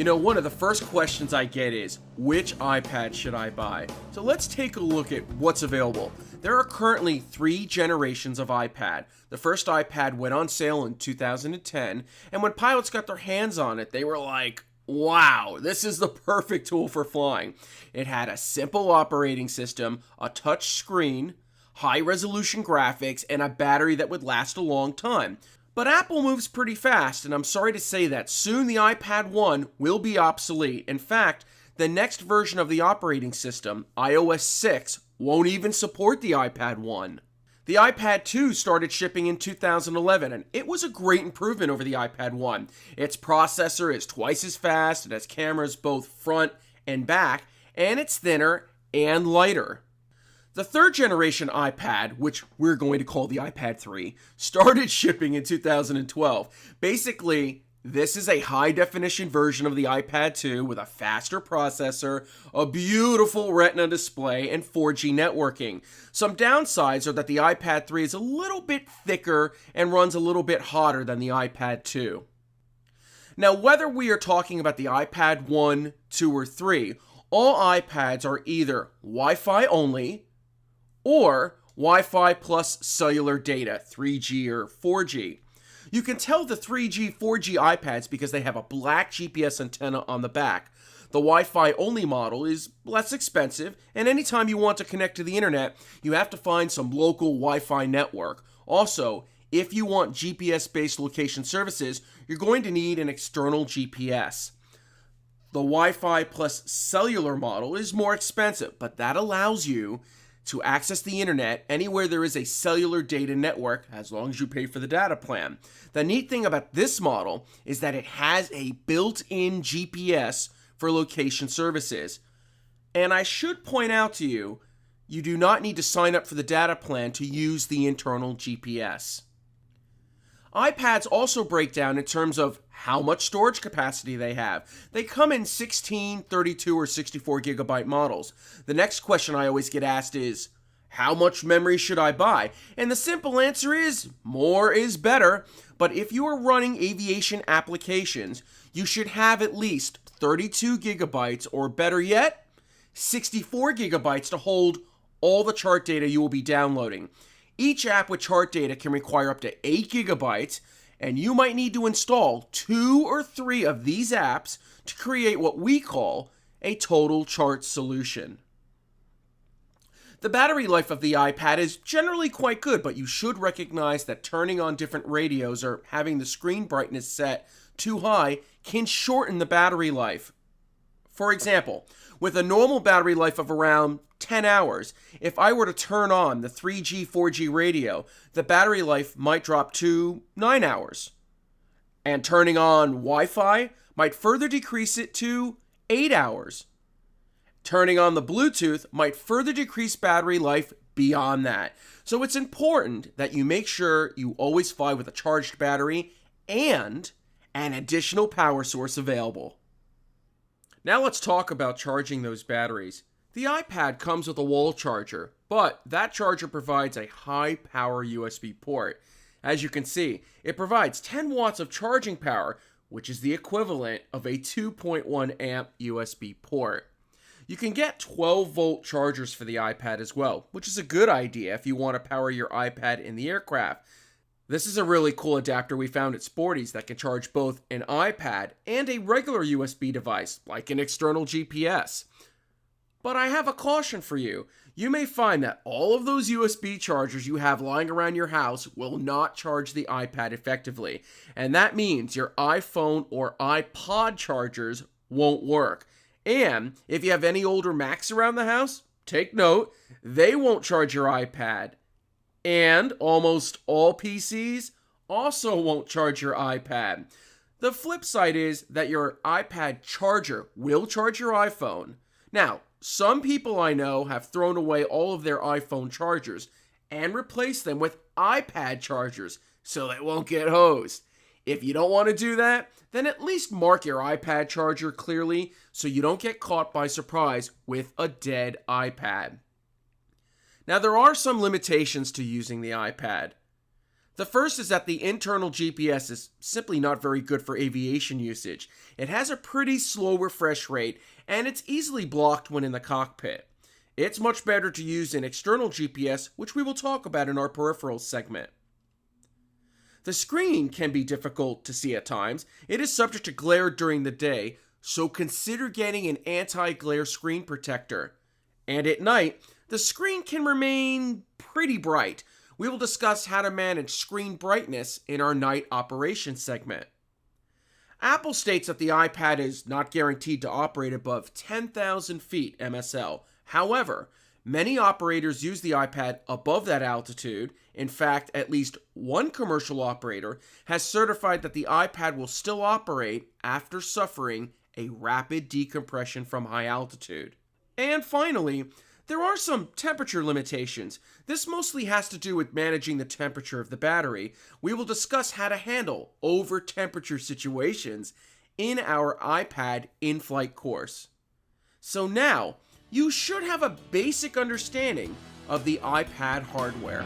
One of the first questions I get is, which iPad should I buy? So let's take a look at what's available. There are currently 3 generations of iPad. The first iPad went on sale in 2010, and when pilots got their hands on it, they were like, wow, this is the perfect tool for flying. It had a simple operating system, a touch screen, high-resolution graphics, and a battery that would last a long time. But Apple moves pretty fast, and I'm sorry to say that soon the iPad 1 will be obsolete. In fact, the next version of the operating system, iOS 6, won't even support the iPad 1. The iPad 2 started shipping in 2011, and it was a great improvement over the iPad 1. Its processor is twice as fast, it has cameras both front and back, and it's thinner and lighter. The third generation iPad, which we're going to call the iPad 3, started shipping in 2012. Basically, this is a high-definition version of the iPad 2 with a faster processor, a beautiful Retina display, and 4G networking. Some downsides are that the iPad 3 is a little bit thicker and runs a little bit hotter than the iPad 2. Now, whether we are talking about the iPad 1, 2, or 3, all iPads are either Wi-Fi only, or Wi-Fi plus cellular data, 3G or 4G. You can tell the 3G, 4G iPads because they have a black GPS antenna on the back. The Wi-Fi only model is less expensive, and anytime you want to connect to the internet, you have to find some local Wi-Fi network. Also, if you want GPS-based location services, you're going to need an external GPS. The Wi-Fi plus cellular model is more expensive, but that allows you to access the internet anywhere there is a cellular data network, as long as you pay for the data plan. The neat thing about this model is that it has a built-in GPS for location services. And I should point out to you, you do not need to sign up for the data plan to use the internal GPS. iPads also break down in terms of how much storage capacity they have. They come in 16, 32, or 64 gigabyte models. The next question I always get asked is, how much memory should I buy? And the simple answer is, more is better. But if you are running aviation applications, you should have at least 32 gigabytes, or better yet, 64 gigabytes to hold all the chart data you will be downloading. Each app with chart data can require up to 8 gigabytes, and you might need to install 2 or 3 of these apps to create what we call a total chart solution. The battery life of the iPad is generally quite good, but you should recognize that turning on different radios or having the screen brightness set too high can shorten the battery life. For example, with a normal battery life of around 10 hours, if I were to turn on the 3G, 4G radio, the battery life might drop to 9 hours. And turning on Wi-Fi might further decrease it to 8 hours. Turning on the Bluetooth might further decrease battery life beyond that. So it's important that you make sure you always fly with a charged battery and an additional power source available. Now let's talk about charging those batteries. The iPad comes with a wall charger, but that charger provides a high-power USB port. As you can see, it provides 10 watts of charging power, which is the equivalent of a 2.1 amp USB port. You can get 12-volt chargers for the iPad as well, which is a good idea if you want to power your iPad in the aircraft. This is a really cool adapter we found at Sporty's that can charge both an iPad and a regular USB device, like an external GPS. But I have a caution for you. You may find that all of those USB chargers you have lying around your house will not charge the iPad effectively. And that means your iPhone or iPod chargers won't work. And if you have any older Macs around the house, take note, they won't charge your iPad. And almost all PCs also won't charge your iPad. The flip side is that your iPad charger will charge your iPhone. Now, some people I know have thrown away all of their iPhone chargers and replaced them with iPad chargers so they won't get hosed. If you don't want to do that, then at least mark your iPad charger clearly so you don't get caught by surprise with a dead iPad. Now, there are some limitations to using the iPad. The first is that the internal GPS is simply not very good for aviation usage. It has a pretty slow refresh rate, and it's easily blocked when in the cockpit. It's much better to use an external GPS, which we will talk about in our peripherals segment. The screen can be difficult to see at times. It is subject to glare during the day, so consider getting an anti-glare screen protector. And at night, the screen can remain pretty bright. We will discuss how to manage screen brightness in our night operation segment. Apple states that the iPad is not guaranteed to operate above 10,000 feet MSL. However, many operators use the iPad above that altitude. In fact, at least one commercial operator has certified that the iPad will still operate after suffering a rapid decompression from high altitude. And finally, there are some temperature limitations. This mostly has to do with managing the temperature of the battery. We will discuss how to handle over temperature situations in our iPad in-flight course. So now, you should have a basic understanding of the iPad hardware.